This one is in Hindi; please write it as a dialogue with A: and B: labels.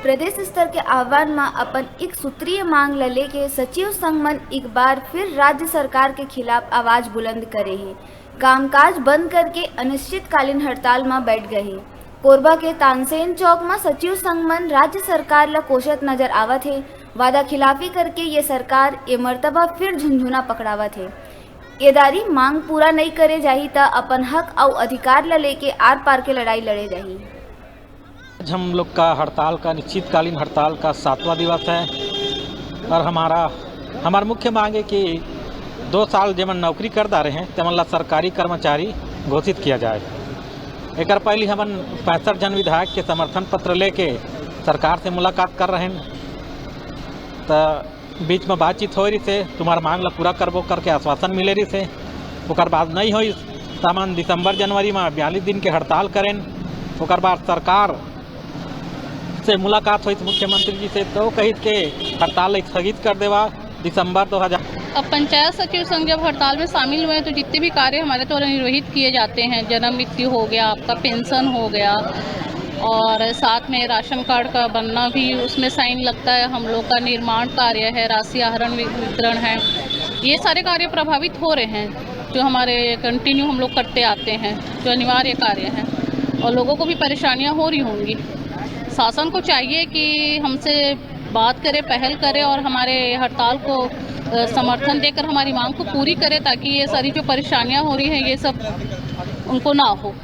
A: प्रदेश स्तर के आह्वान में अपन एक सूत्रीय मांग ल लेके सचिव संघ मन एक बार फिर राज्य सरकार के खिलाफ आवाज बुलंद करे हैं। कामकाज बंद करके अनिश्चितकालीन हड़ताल में बैठ गए हैं। कोरबा के तानसेन चौक में सचिव संघ मन राज्य सरकार ला कोशत नजर आवत है। वादा खिलाफी करके ये सरकार ये मर्तबा फिर झुंझुना पकड़ावत है। एदारी मांग पूरा नहीं करे जाही त अपन हक और अधिकार ला लेके आर पार के लड़ाई लड़े जाही।
B: आज हम लोग का हड़ताल का अनिश्चितकालीन हड़ताल का 7वां दिवस है और हमारा मुख्य मांग है कि 2 साल जमन नौकरी करता रहे तमन ला सरकारी कर्मचारी घोषित किया जाए। एक पहले हमन 65 जन विधायक के समर्थन पत्र लेके सरकार से मुलाकात कर रहे हैं, तो बीच में बातचीत हो रही से तुम्हारा मांग ला पूरा करबो करके आश्वासन मिले रही से। ओकर बाद नहीं हुई तो हमन दिसंबर जनवरी में 42 दिन के हड़ताल करें। ओकर बाद सरकार से मुलाकात हुई मुख्यमंत्री जी से, तो कही के हड़ताल स्थगित कर देवा दिसंबर 2000।
C: अब पंचायत सचिव संघ जब हड़ताल में शामिल हुए तो जितने भी कार्य हमारे द्वारा निर्वहित किए जाते हैं, जन्म मृत्यु हो गया, आपका पेंशन हो गया और साथ में राशन कार्ड का बनना भी उसमें साइन लगता है, हम लोग का निर्माण कार्य है, राशि आहरण वितरण है, ये सारे कार्य प्रभावित हो रहे हैं जो हमारे कंटिन्यू हम लोग करते आते हैं, जो अनिवार्य कार्य हैं और लोगों को भी परेशानियां हो रही होंगी। शासन को चाहिए कि हमसे बात करे, पहल करे और हमारे हड़ताल को समर्थन देकर हमारी मांग को पूरी करे ताकि ये सारी जो परेशानियां हो रही हैं ये सब उनको ना हो।